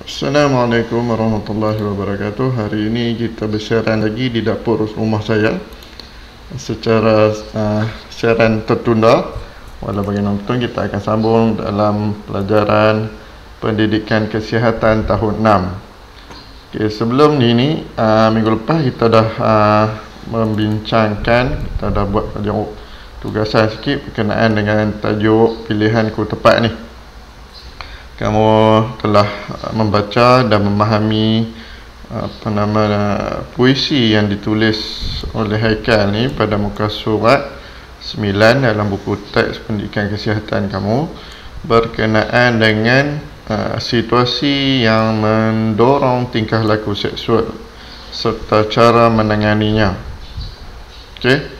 Assalamualaikum warahmatullahi wabarakatuh. Hari ini kita bersiaran lagi di dapur rumah saya secara siaran tertunda. Walau bagaimanapun kita akan sambung dalam pelajaran pendidikan kesihatan tahun 6. Okay, sebelum ini minggu lepas kita dah membincangkan, kita dah buat tugasan sikit berkenaan dengan tajuk pilihanku tepat ni. Kamu telah membaca dan memahami puisi yang ditulis oleh Haikal ni pada muka surat 9 dalam buku teks pendidikan kesihatan kamu berkenaan dengan situasi yang mendorong tingkah laku seksual serta cara menanganinya. Okey.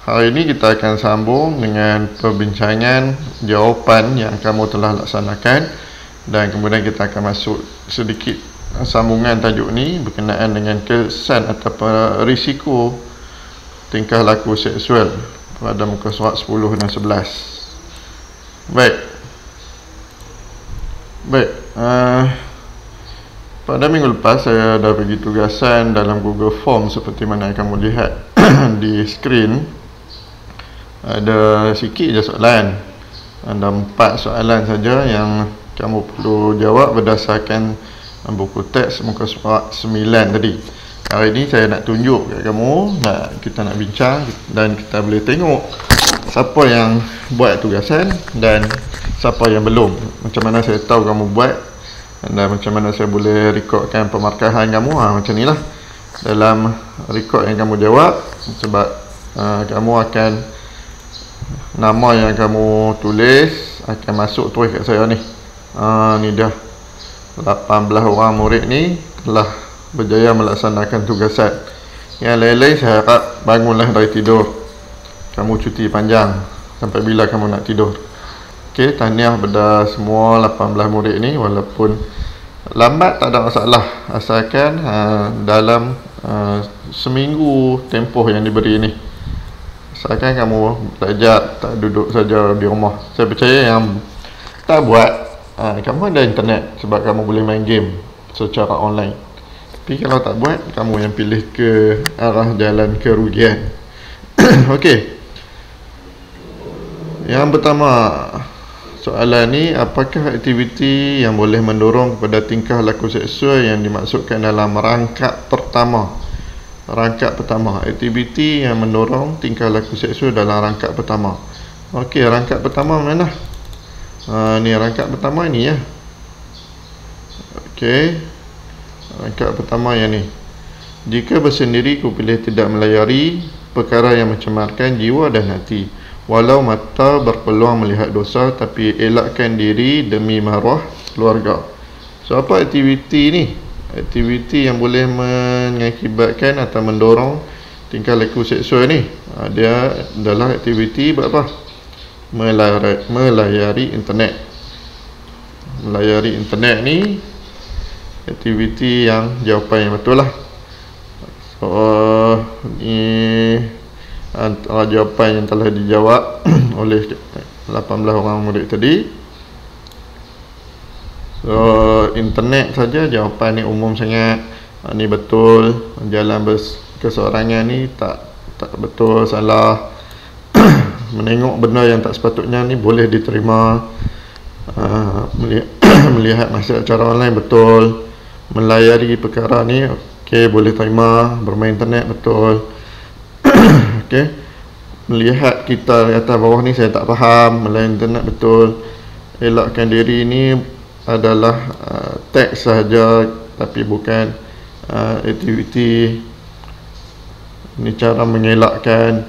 Hari ini kita akan sambung dengan perbincangan jawapan yang kamu telah laksanakan, dan kemudian kita akan masuk sedikit sambungan tajuk ni berkenaan dengan kesan atau risiko tingkah laku seksual pada muka surat 10 dan 11. Baik. Pada minggu lepas saya dah bagi tugasan dalam Google Form seperti mana yang kamu lihat di skrin. Ada sikit je soalan. Ada 4 soalan saja yang kamu perlu jawab berdasarkan buku teks muka surat 9 tadi. Hari ini saya nak tunjuk kat kamu, kita nak bincang dan kita boleh tengok siapa yang buat tugasan dan siapa yang belum. Macam mana saya tahu kamu buat dan macam mana saya boleh rekodkan pemarkahan kamu. Macam ni lah dalam rekod yang kamu jawab, sebab kamu akan, nama yang kamu tulis akan masuk terus kat saya ni. Ni dah 18 orang murid ni telah berjaya melaksanakan tugasan. Yang lain-lain saya harap bangunlah dari tidur. Kamu cuti panjang sampai bila kamu nak tidur. Okey, tahniah pada semua 18 murid ni. Walaupun lambat tak ada masalah, asalkan dalam seminggu tempoh yang diberi ni, asalkan kamu belajar, tak duduk saja di rumah. Saya percaya yang tak buat, kamu ada internet sebab kamu boleh main game secara online. Tapi kalau tak buat, kamu yang pilih ke arah jalan kerugian. Okey. Yang pertama, soalan ni, apakah aktiviti yang boleh mendorong kepada tingkah laku seksual yang dimaksudkan dalam rangkap pertama? Rangkap pertama, aktiviti yang mendorong tingkah laku seksual dalam rangkap pertama. Okey, rangkap pertama mana? Ni rangkap pertama ni ya. Okey, rangkap pertama yang ni. Jika bersendiri, ku pilih tidak melayari perkara yang mencemarkan jiwa dan hati. Walau mata berpeluang melihat dosa, tapi elakkan diri demi maruah keluarga. So, apa aktiviti ni? Aktiviti yang boleh mengakibatkan atau mendorong tingkah laku seksual ni, dia adalah aktiviti apa? Melayari internet. Melayari internet ni aktiviti yang jawapan yang betul lah. So, ni antara jawapan yang telah dijawab oleh 18 orang murid tadi. So, internet saja jawapan ni umum sangat. Ni betul. Jalan berkeseorangan ni tak betul, salah. Menengok benda yang tak sepatutnya ni boleh diterima. Melihat masa acara online betul. Melayari perkara ni okey, boleh terima. Bermain internet betul. Okey. Melihat kita di atas bawah ni saya tak faham. Melayari internet betul. Elakkan diri ni adalah teks sahaja, tapi bukan aktiviti. Ini cara mengelakkan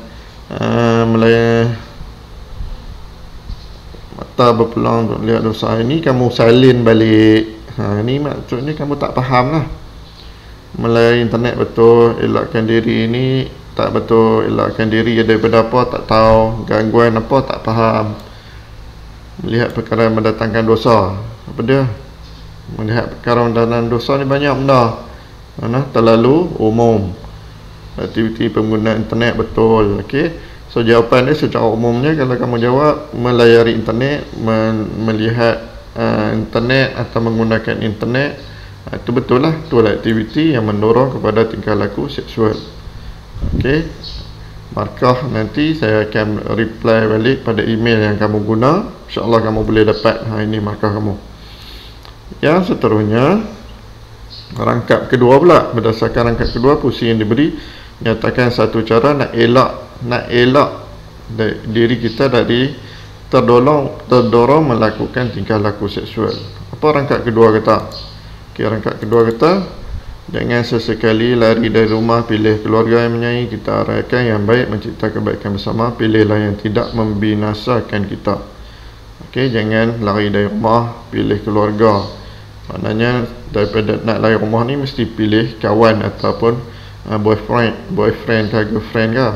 mata berpeluang untuk lihat dosa. Ini kamu salin balik. Ini maksudnya kamu tak faham lah. Melayari internet betul. Elakkan diri ini tak betul. Elakkan diri daripada apa tak tahu. Gangguan apa tak faham. Melihat perkara yang mendatangkan dosa. Apa dia? Melihat perkara mendatangkan dosa ni banyak benda. Terlalu umum. Aktiviti pengguna internet betul. Okey. So, jawapan dia secara umumnya, kalau kamu jawab melayari internet, melihat internet atau menggunakan internet, itu betul lah, itu aktiviti yang mendorong kepada tingkah laku seksual. Okey, markah nanti saya akan reply balik pada email yang kamu guna. InsyaAllah kamu boleh dapat ini markah kamu. Yang seterusnya, rangkap kedua pula. Berdasarkan rangkap kedua, puisi yang diberi nyatakan satu cara nak elak diri kita dari terdorong melakukan tingkah laku seksual. Apa rangkap kedua kata? Okay, rangkap kedua kata, jangan sesekali lari dari rumah, pilih keluarga yang menyayangi kita, arahkan yang baik, mencipta kebaikan bersama, pilihlah yang tidak membinasakan kita. Okey, jangan lari dari rumah, pilih keluarga. Maknanya daripada nak lari rumah ni mesti pilih kawan ataupun boyfriend ke girlfriend ke.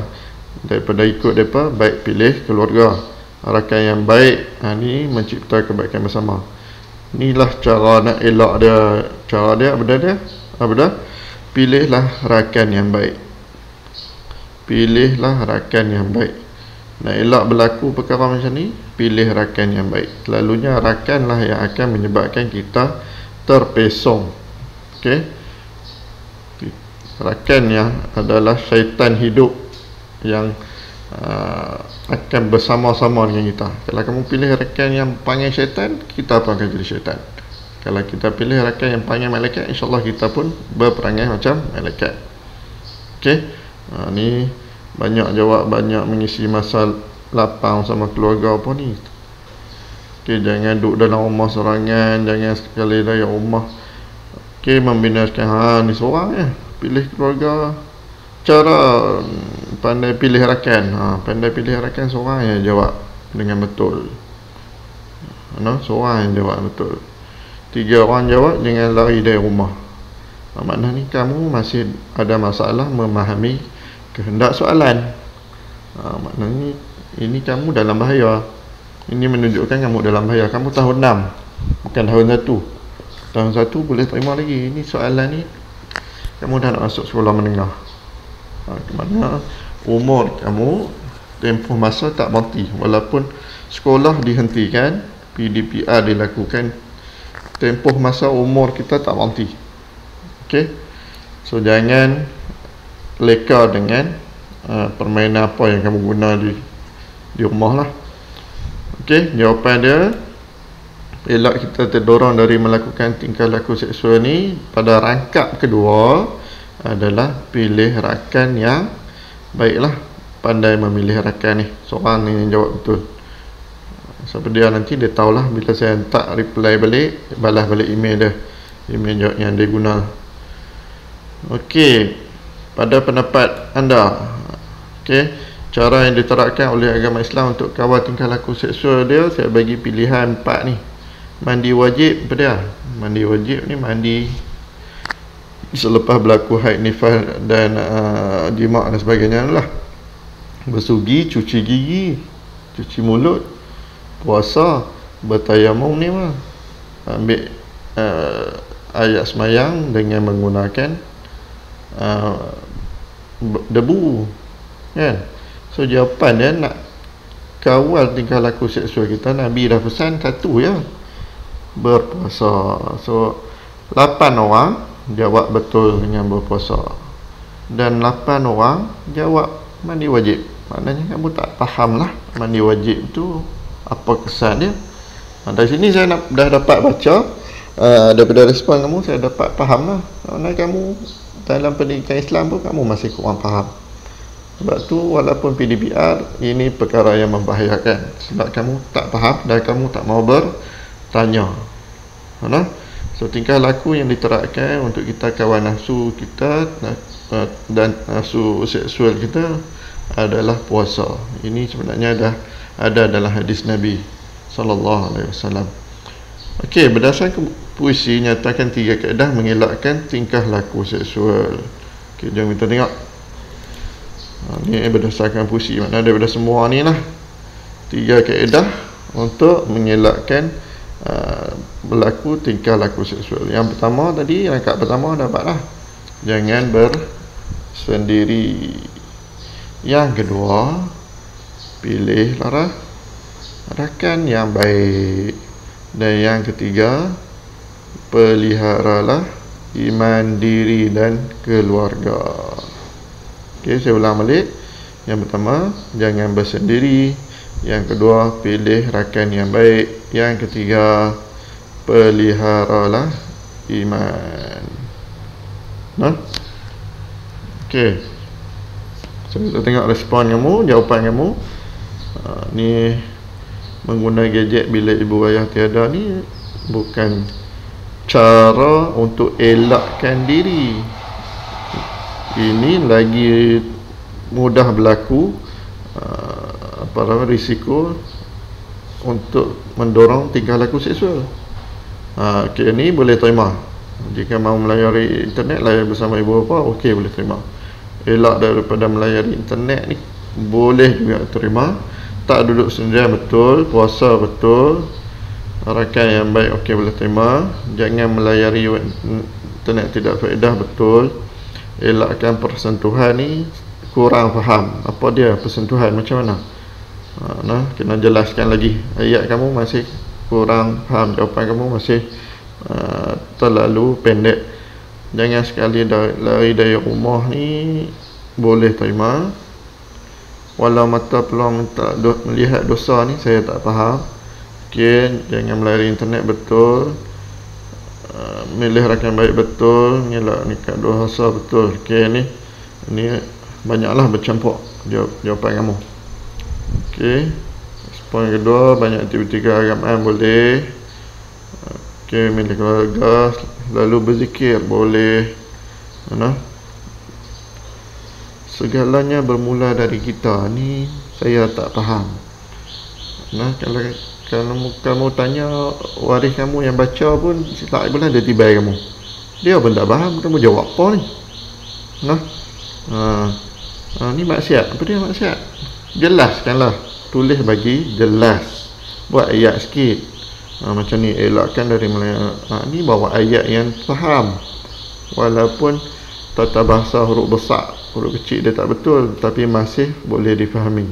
Daripada ikut mereka, baik pilih keluarga, arahkan yang baik. Ni mencipta kebaikan bersama. Inilah cara nak elak dia. Cara dia apa dah? Pilihlah rakan yang baik. Pilihlah rakan yang baik. Nak elak berlaku perkara macam ni, pilih rakan yang baik. Selalunya rakanlah yang akan menyebabkan kita terpesong. Okey, rakannya adalah syaitan hidup yang akan bersama-sama dengan kita. Kalau kamu pilih rakan yang panggil syaitan, kita pun akan jadi syaitan. Kalau kita pilih rakan yang panggil malaikat, insyaAllah kita pun berperangai macam malaikat. Okey, ni banyak jawab, banyak mengisi masa lapang sama keluarga apa ni. Okey, jangan duduk dalam rumah serangan, jangan sekali dari rumah. Okey, membinasakan ni seorang ya. Pilih keluarga. Cara pandai pilih rakan. Pandai pilih rakan seorang yang jawab dengan betul. Seorang yang jawab betul. 3 orang jawab, jangan lari dari rumah. Maknanya kamu masih ada masalah memahami kehendak soalan. Maknanya ini kamu dalam bahaya. Ini menunjukkan kamu dalam bahaya. Kamu tahun 6, bukan tahun 1. Tahun 1 boleh terima lagi. Ini soalan ni kamu dah nak masuk sekolah menengah. Mana umur kamu, tempoh masa tak berhenti. Walaupun sekolah dihentikan, PDPR dilakukan, tempoh masa umur kita tak berhenti. Okey, so jangan leka dengan permainan apa yang kamu guna di rumah lah. Okey, jawapan dia, elak kita terdorong dari melakukan tingkah laku seksual ni pada rangkap kedua adalah pilih rakan yang baiklah. Pandai memilih rakan ni. Seorang ni yang jawab betul. Sebab dia nanti dia tahulah bila saya hantar reply balik, balas balik email dia, email yang dia guna. Okey, pada pendapat anda, okey, cara yang diterapkan oleh agama Islam untuk kawal tingkah laku seksual dia, saya bagi pilihan 4 ni. Mandi wajib apa dia? Mandi wajib ni mandi selepas berlaku haid, nifas dan jima' dan sebagainya lah. Bersugi, cuci gigi, cuci mulut, puasa, bertayamum ni mah. Ambil ayat semayang dengan menggunakan debu, kan? So jawapan dia nak kawal tingkah laku seksual kita, Nabi dah pesan satu ya, berpuasa. So 8 orang jawab betul dengan berpuasa, dan 8 orang jawab mandi wajib. Maknanya kamu tak faham lah mandi wajib tu apa kesan dia. Dari sini saya dah dapat baca, daripada respon kamu saya dapat faham lah. Maknanya kamu dalam pendidikan Islam pun kamu masih kurang faham. Sebab tu walaupun PDPR, ini perkara yang membahayakan, sebab kamu tak faham dan kamu tak mau bertanya. So tingkah laku yang diterapkan untuk kita kawal nafsu kita dan nafsu seksual kita adalah puasa. Ini sebenarnya dah ada dalam hadis Nabi SAW. Okey, berdasarkan puisi nyatakan 3 kaedah mengelakkan tingkah laku seksual. Okey, jom kita tengok. Ini berdasarkan puisi, maknanya daripada semua ni lah 3 kaedah untuk mengelakkan berlaku tingkah laku seksual. Yang pertama tadi, rangkap pertama dapatlah, jangan bersendiri. Yang kedua, pilihlah rakan yang baik. Dan yang ketiga, peliharalah iman diri dan keluarga. Okey, saya ulang balik. Yang pertama, jangan bersendiri. Yang kedua, pilih rakan yang baik. Yang ketiga, peliharalah iman. Nah, okey. Saya tengok respon kamu, jawapan kamu. Ni menggunakan gadget bila ibu ayah tiada ni bukan cara untuk elakkan diri. Ini lagi mudah berlaku risiko untuk mendorong tingkah laku seksual. Okey, ni boleh terima. Jika mahu melayari internet, layar bersama ibu bapa, okey, boleh terima. Elak daripada melayari internet ni boleh juga terima. Tak duduk sendirian, betul. Puasa, betul. Rakan yang baik, okey, boleh terima. Jangan melayari internet tidak faedah, betul. Elakkan persentuhan ni kurang faham. Apa dia persentuhan, macam mana? Kena jelaskan lagi. Ayat kamu masih kurang faham, jawapan kamu masih terlalu pendek. Jangan sekali lari dari rumah ni boleh terima. Walau mata peluang tak melihat dosa ni saya tak faham. Okey, jangan melayari internet, betul. Milih rakan baik, betul. Ngelak nikah dosa, betul. Okey, ni banyaklah bercampur jawapan kamu. Okey, respon kedua, banyak aktiviti keagamaan, boleh. Okey, milih keluarga, lalu berzikir, boleh. Segalanya bermula dari kita. Ni saya tak faham. Kalau kamu tanya waris kamu yang baca pun tak boleh ada tibai kamu. Dia pun tak faham, kamu jawab apa ni? Ni maksiat. Apa dia maksiat? Jelaskanlah. Tulis bagi jelas. Buat ayat sikit. Macam ni, elakkan dari ni bawa ayat yang faham. Walaupun tata bahasa huruf besar, huruf kecil dia tak betul, tapi masih boleh difahami.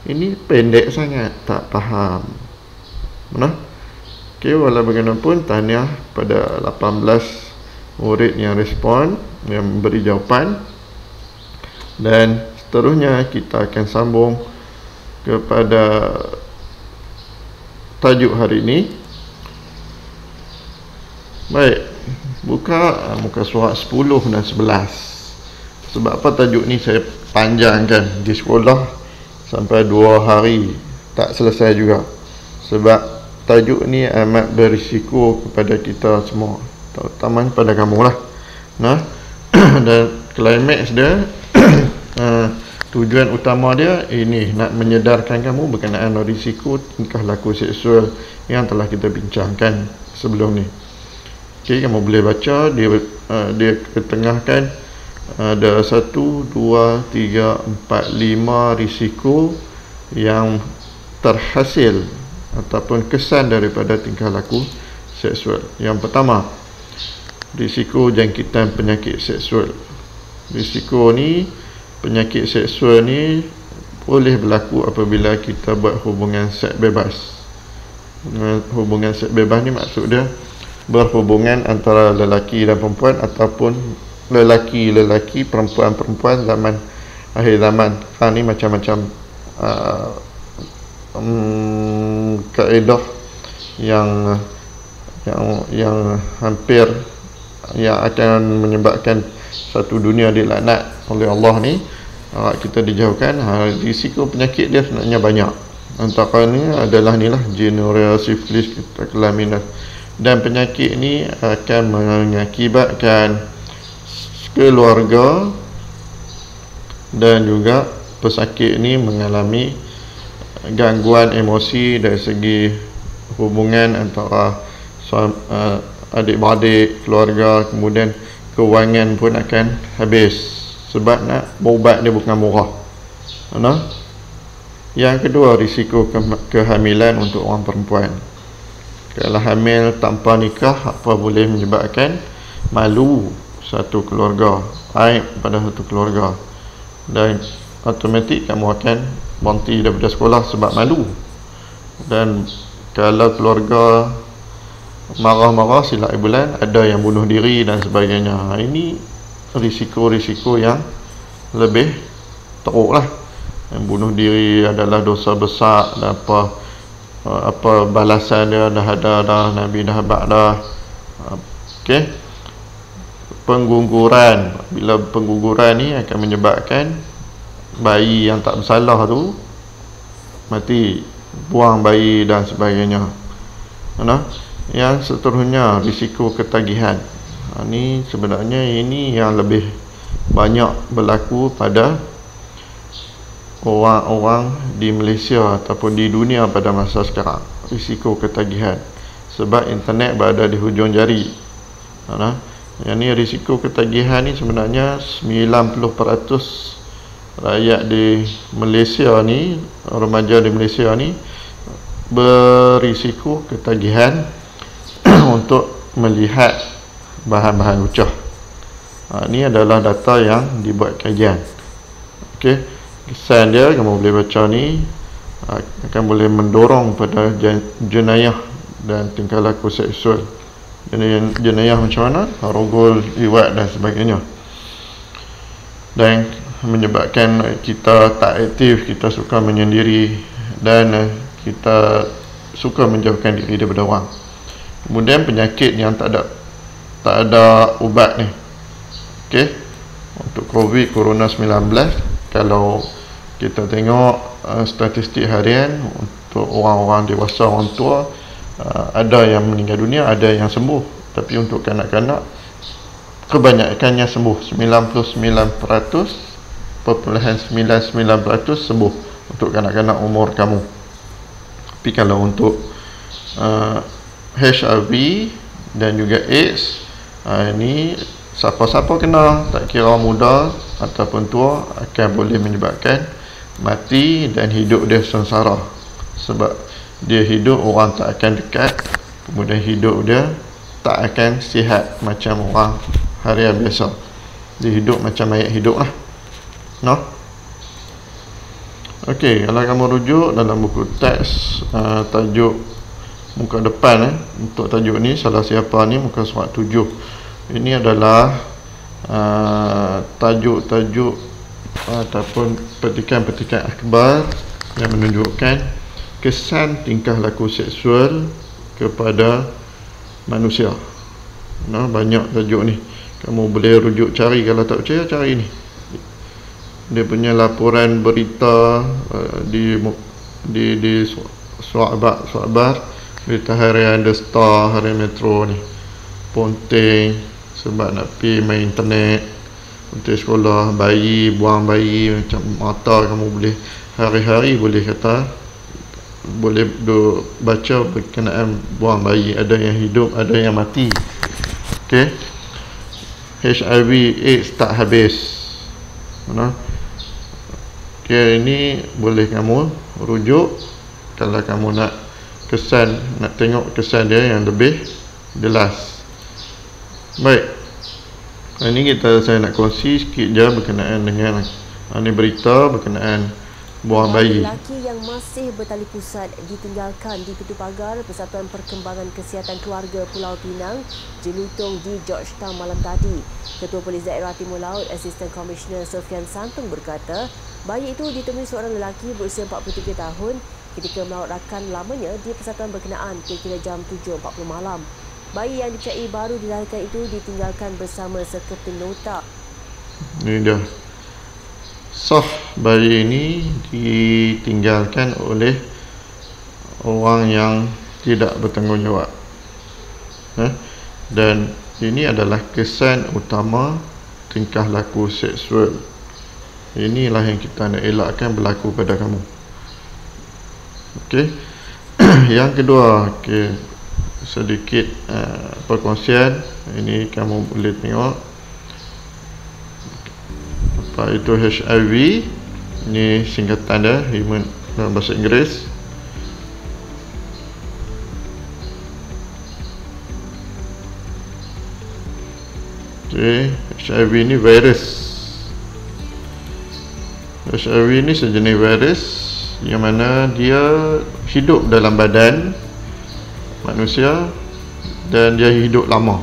Ini pendek sangat, tak faham. Okey, walau bagaimanapun, tahniah pada 18 murid yang respon, yang memberi jawapan. Dan seterusnya kita akan sambung kepada tajuk hari ini. Baik, buka muka surat 10 dan 11. Sebab apa tajuk ni saya panjangkan di sekolah sampai 2 hari tak selesai juga. Sebab tajuk ni amat berisiko kepada kita semua, terutama pada kamu lah. Dan climax dia tujuan utama dia ini nak menyedarkan kamu berkenaan risiko tingkah laku seksual yang telah kita bincangkan sebelum ni. Okey, kamu boleh baca, dia ketengahkan ada 1, 2, 3, 4, 5 risiko yang terhasil ataupun kesan daripada tingkah laku seksual. Yang pertama, risiko jangkitan penyakit seksual. Risiko ni, penyakit seksual ni boleh berlaku apabila kita buat hubungan seks bebas. Hubungan seks bebas ni maksud dia berhubungan antara lelaki dan perempuan, ataupun lelaki-lelaki, perempuan-perempuan zaman akhir zaman. Ni macam-macam kaedah yang hampir yang akan menyebabkan satu dunia dilaknat oleh Allah ni. Kita dijauhkan. Risiko penyakit dia sebenarnya banyak. Antaranya adalah gonorrhea, sifilis, kelaminan. Dan penyakit ni akan mengakibatkan keluarga, dan juga pesakit ni mengalami gangguan emosi dari segi hubungan antara adik-beradik, keluarga. Kemudian kewangan pun akan habis, sebab nak berubat dia bukan murah. Yang kedua, risiko kehamilan untuk orang perempuan. Kalau hamil tanpa nikah, apa boleh menyebabkan malu satu keluarga, aib pada satu keluarga, dan automatik kamu akan berhenti daripada sekolah sebab malu. Dan kalau keluarga marah-marah silap bulan, ada yang bunuh diri dan sebagainya. Ini risiko-risiko yang lebih teruk lah. Yang bunuh diri adalah dosa besar, dan apa balasan dia dah ada dah, Nabi dah habaq dah. Okey. Pengguguran, bila pengguguran ni akan menyebabkan bayi yang tak bersalah tu mati, buang bayi dan sebagainya. Yang seterusnya, risiko ketagihan. Ni sebenarnya ini yang lebih banyak berlaku pada orang-orang di Malaysia ataupun di dunia pada masa sekarang. Risiko ketagihan sebab internet berada di hujung jari. Yang ni risiko ketagihan ni sebenarnya 90% rakyat di Malaysia ni, remaja di Malaysia ni berisiko ketagihan untuk melihat bahan-bahan ucah. Ini adalah data yang dibuat kajian. Okey, kesan dia kamu boleh baca ni akan boleh mendorong pada jenayah dan tingkah laku seksual. Jenayah macam mana? Rogol, liwat dan sebagainya. Dan menyebabkan kita tak aktif, kita suka menyendiri dan kita suka menjauhkan diri daripada orang. Kemudian penyakit yang tak ada ubat ni. Okey. Untuk COVID Corona 19, kalau kita tengok statistik harian untuk orang-orang dewasa, orang tua, ada yang meninggal dunia, ada yang sembuh. Tapi untuk kanak-kanak kebanyakannya sembuh. 99.99% sembuh untuk kanak-kanak umur kamu. Tapi kalau untuk HIV dan juga AIDS, ini siapa-siapa kena, tak kira muda ataupun tua, akan boleh menyebabkan mati dan hidup dia sengsara. Sebab dia hidup, orang tak akan dekat, kemudian hidup dia tak akan sihat macam orang harian biasa. Dia hidup macam mayat hidup lah. Okey, kalau kamu rujuk dalam buku teks tajuk muka depan, untuk tajuk ni, salah siapa ni, muka surat 7. Ini adalah tajuk-tajuk ataupun petikan-petikan akhbar yang menunjukkan kesan tingkah laku seksual kepada manusia. Banyak tajuk ni, kamu boleh rujuk cari. Kalau tak percaya, cari ni. Dia punya laporan berita di Suabar, berita harian The Star, harian Metro ni. Ponteng sebab nak pergi main internet, untuk sekolah, bayi, buang bayi macam mata, kamu boleh hari-hari boleh kata, boleh baca berkenaan buang bayi. Ada yang hidup, ada yang mati. Okey. HIV AIDS tak habis. Okey, ini boleh kamu rujuk kalau kamu nak kesan, nak tengok kesan dia yang lebih jelas. Baik, ini saya nak kongsi sikit je berkenaan dengan ini berita berkenaan buang bayi. Lelaki yang masih bertali pusat ditinggalkan di pintu pagar Persatuan Perkembangan Kesihatan Keluarga Pulau Pinang, Jelutong di Georgetown malam tadi. Ketua Polis Daerah Timur Laut, Assistant Commissioner Sofian Santung berkata, bayi itu ditemui seorang lelaki berusia 43 tahun ketika melawat rakan lamanya di persatuan berkenaan kira-kira jam 7.40 malam. Bayi yang dicari baru dilahirkan itu ditinggalkan bersama sekeping nota. Ini dia. Bayi ini ditinggalkan oleh orang yang tidak bertanggungjawab. Dan ini adalah kesan utama tingkah laku seksual. Inilah yang kita nak elakkan berlaku pada kamu. Okey. Yang kedua, sedikit perkongsian. Ini kamu boleh tengok apa itu HIV. Ini singkatan dia, Human dalam bahasa Inggeris. Okey, HIV ini virus. HIV ini sejenis virus yang mana dia hidup dalam badan manusia dan dia hidup lama.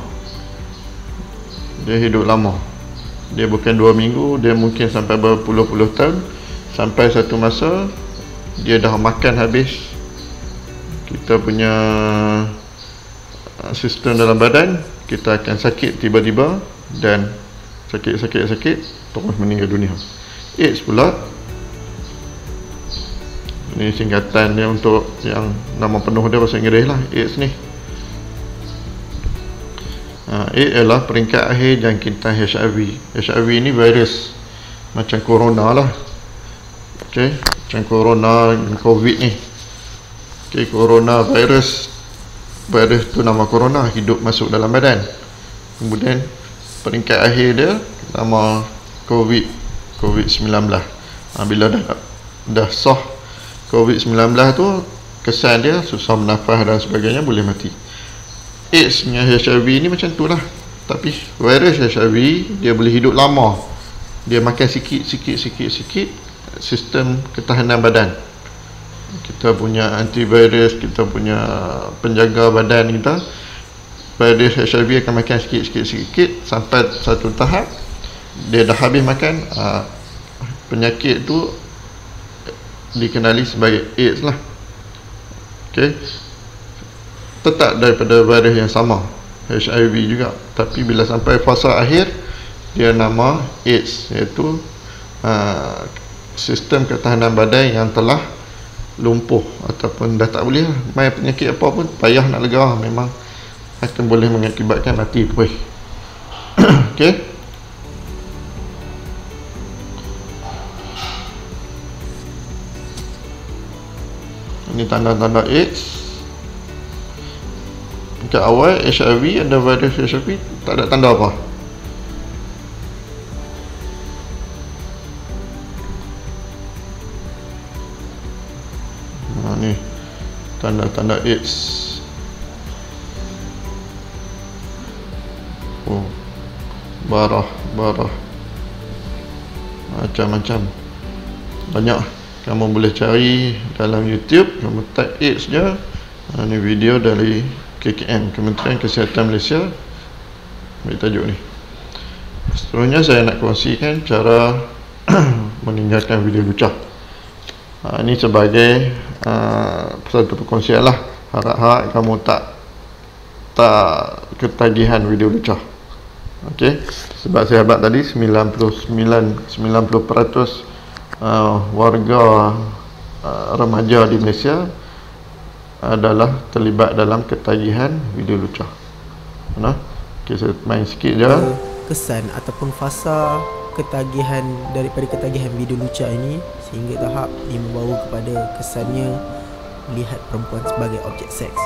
Dia bukan 2 minggu, dia mungkin sampai berpuluh-puluh tahun. Sampai satu masa dia dah makan habis kita punya sistem dalam badan, kita akan sakit tiba-tiba dan sakit terus meninggal dunia. AIDS pula, ini singkatan dia untuk yang nama penuh dia bahasa Inggeris lah, AIDS ni. AIDS ialah peringkat akhir jangkitan HIV. HIV ni virus macam corona lah. Okey, macam corona, COVID ni. Okey, corona virus tu nama corona, hidup masuk dalam badan. Kemudian peringkat akhir dia nama COVID-19. Bila dah sah COVID-19 tu, kesan dia susah bernafas dan sebagainya, boleh mati. AIDS dengan HIV ni macam tu lah, tapi virus HIV dia boleh hidup lama. Dia makan sikit, sistem ketahanan badan. Kita punya antivirus, kita punya penjaga badan kita, virus HIV akan makan sikit sampai satu tahap dia dah habis makan, penyakit tu dikenali sebagai AIDS lah. Okay, tetap daripada virus yang sama, HIV juga, tapi bila sampai fasa akhir dia nama AIDS, iaitu sistem ketahanan badan yang telah lumpuh ataupun dah tak boleh main penyakit apa pun, payah nak lega, memang akan boleh mengakibatkan mati pun. Okey, ini tanda-tanda AIDS. Dekat awal HIV, ada virus HIV, tak ada tanda apa. Ni tanda-tanda AIDS. Barah macam-macam, banyak. Kamu boleh cari dalam YouTube, kamu type AIDS je. Ni video dari KKM, Kementerian Kesihatan Malaysia, ambil tajuk ni. Seterusnya saya nak kongsikan cara meninggalkan video lucah. Ini sebagai satu perkongsian lah. Harap kamu tak ketagihan video lucah. Okey, sebab saya habaq tadi 90% warga remaja di Malaysia adalah terlibat dalam ketagihan video lucah. Okey, saya main sikit je. Kesan ataupun fasa ketagihan daripada ketagihan video lucah ini sehingga tahap ia membawa kepada kesannya melihat perempuan sebagai objek seks.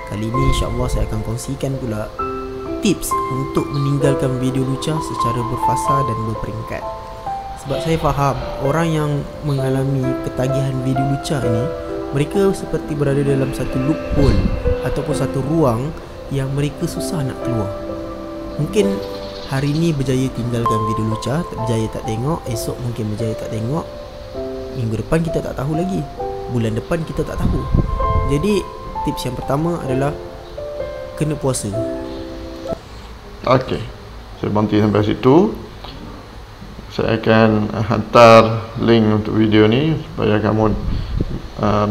Kali ini insya-Allah saya akan kongsikan pula tips untuk meninggalkan video lucah secara berfasa dan berperingkat. Sebab saya faham orang yang mengalami ketagihan video lucah ini, mereka seperti berada dalam satu loophole ataupun satu ruang yang mereka susah nak keluar. Mungkin hari ni berjaya tinggalkan video lucah, berjaya tak tengok, esok mungkin berjaya tak tengok, minggu depan kita tak tahu lagi, bulan depan kita tak tahu. Jadi tips yang pertama adalah kena puasa. Okey, saya berhenti sampai situ. Saya akan hantar link untuk video ni supaya kamu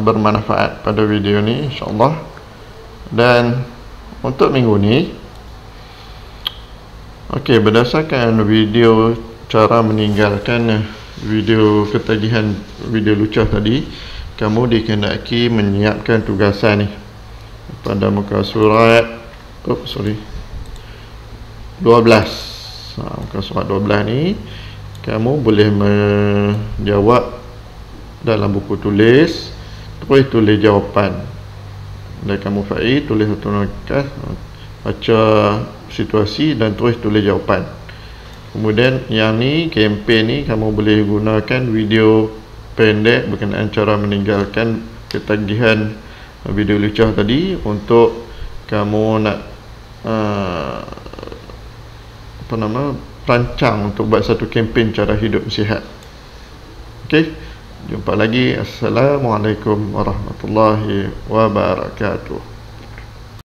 bermanfaat pada video ni, insya-Allah. Dan untuk minggu ni, okey, berdasarkan video cara meninggalkan video ketagihan video lucah tadi, kamu dikehendaki menyiapkan tugasan ni pada muka surat 12. Muka surat 12 ni kamu boleh menjawab dalam buku tulis, terus tulis jawapan. Dan kamu fa'i tulis satu nokas, baca situasi dan terus tulis jawapan. Kemudian yang ni, kempen ni, kamu boleh gunakan video pendek berkenaan cara meninggalkan ketagihan video lucah tadi untuk kamu nak rancang untuk buat satu kempen cara hidup sihat. Okey, jumpa lagi. Assalamualaikum warahmatullahi wabarakatuh.